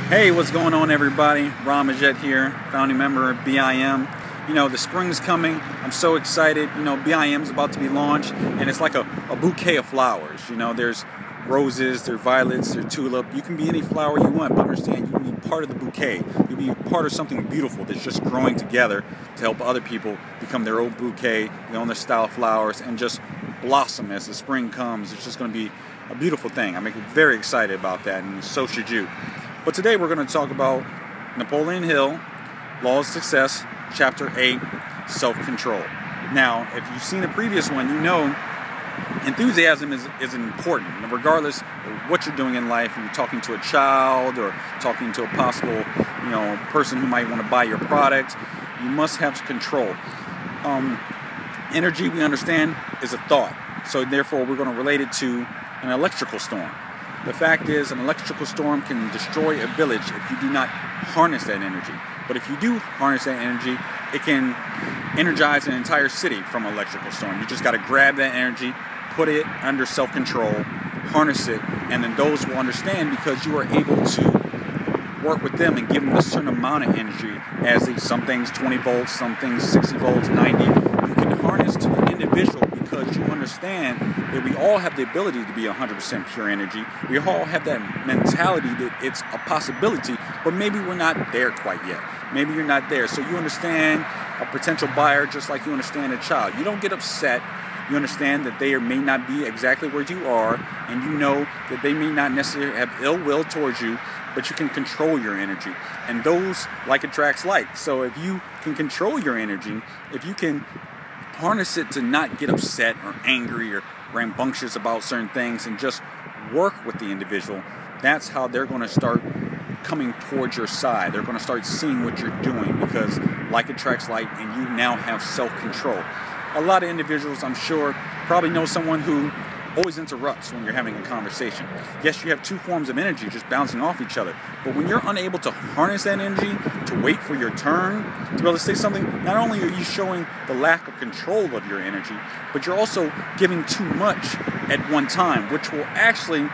Hey, what's going on, everybody? Ramajit here, founding member of BIM. You know, the spring's coming. I'm so excited. You know, BIM is about to be launched, and it's like a bouquet of flowers. You know, there's roses, there's violets, there's tulip. You can be any flower you want, but understand you can be part of the bouquet. You can be part of something beautiful that's just growing together to help other people become their own bouquet, their own style of flowers, and just blossom as the spring comes. It's just going to be a beautiful thing. I'm very excited about that, and so should you. But today we're going to talk about Napoleon Hill, Law of Success, Chapter 8, Self-Control. Now, if you've seen the previous one, you know enthusiasm is important. Regardless of what you're doing in life, if you're talking to a child or talking to a possible, person who might want to buy your product, you must have control. Energy, we understand, is a thought. So therefore, we're going to relate it to an electrical storm. The fact is, an electrical storm can destroy a village if you do not harness that energy. But if you do harness that energy, it can energize an entire city from an electrical storm. You just got to grab that energy, put it under self-control, harness it, and then those will understand because you are able to work with them and give them a certain amount of energy. Some things 20 volts, some things 60 volts, 90. You can harness to the individual because you understand that we all have the ability to be 100% pure energy. We all have that mentality that it's a possibility, but maybe we're not there quite yet. Maybe you're not there. So you understand a potential buyer just like you understand a child. You don't get upset. You understand that they may not be exactly where you are, and you know that they may not necessarily have ill will towards you, but you can control your energy. And those like attracts like. So if you can control your energy, if you can harness it to not get upset or angry or rambunctious about certain things and just work with the individual, that's how they're going to start coming towards your side. They're going to start seeing what you're doing because like attracts like, and you now have self-control. A lot of individuals, I'm sure, probably know someone who always interrupts when you're having a conversation. Yes, you have two forms of energy just bouncing off each other, but when you're unable to harness that energy, to wait for your turn, to be able to say something, not only are you showing the lack of control of your energy, but you're also giving too much at one time, which will actually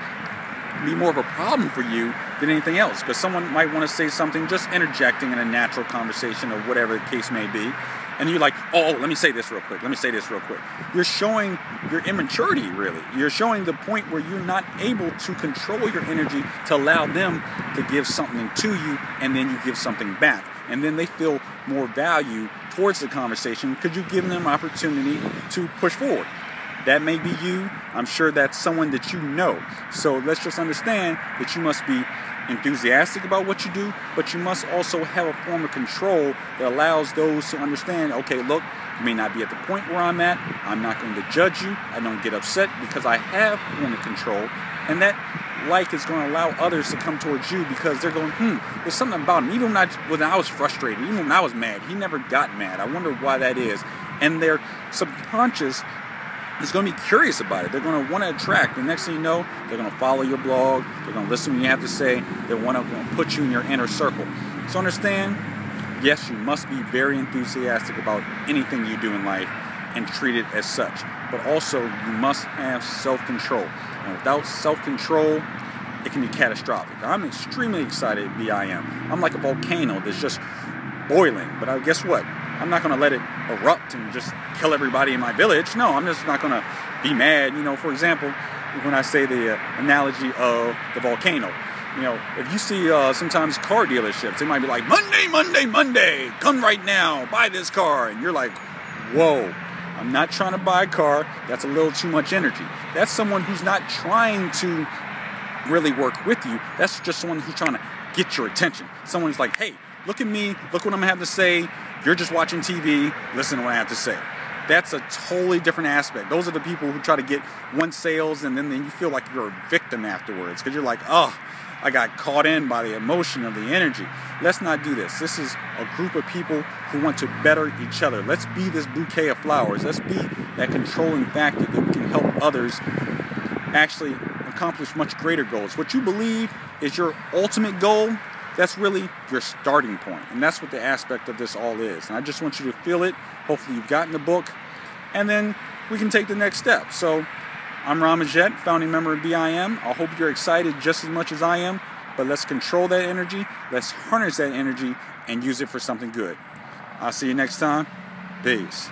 be more of a problem for you than anything else, because someone might want to say something, just interjecting in a natural conversation or whatever the case may be, and you're like, oh, let me say this real quick. You're showing your immaturity, really. You're showing the point where you're not able to control your energy to allow them to give something to you, and then you give something back. And then they feel more value towards the conversation because you've given them opportunity to push forward. That may be you. I'm sure that's someone that you know. So let's just understand that you must be enthusiastic about what you do, but you must also have a form of control that allows those to understand, okay, look, you may not be at the point where I'm at. I'm not going to judge you. I don't get upset because I have a form of control. And that like is going to allow others to come towards you because they're going, there's something about him. Even when I was frustrated, even when I was mad, he never got mad. I wonder why that is. And their subconscious is going to be curious about it. They're going to want to attract. The next thing you know, they're going to follow your blog. They're going to listen to what you have to say. They want to put you in your inner circle. So understand, yes, you must be very enthusiastic about anything you do in life and treat it as such. But also, you must have self-control. And without self-control, it can be catastrophic. I'm extremely excited at BIM. I'm like a volcano that's just boiling. But guess what? I'm not going to let it erupt and just kill everybody in my village. No, I'm just not going to be mad. For example, when I say the analogy of the volcano, if you see sometimes car dealerships, they might be like, Monday, come right now, buy this car. And you're like, whoa, I'm not trying to buy a car. That's a little too much energy. That's someone who's not trying to really work with you. That's just someone who's trying to get your attention. Someone's like, hey, look at me, look what I'm going to have to say. You're just watching TV, listen to what I have to say. That's a totally different aspect. Those are the people who try to get one sales and then you feel like you're a victim afterwards because you're like, oh, I got caught in by the emotion of the energy. Let's not do this. This is a group of people who want to better each other. Let's be this bouquet of flowers. Let's be that controlling factor that we can help others actually accomplish much greater goals. What you believe is your ultimate goal, that's really your starting point. And that's what the aspect of this all is. And I just want you to feel it. Hopefully you've gotten the book. And then we can take the next step. So I'm Ramajit, founding member of BIM. I hope you're excited just as much as I am. but let's control that energy, let's harness that energy and use it for something good. I'll see you next time. Peace.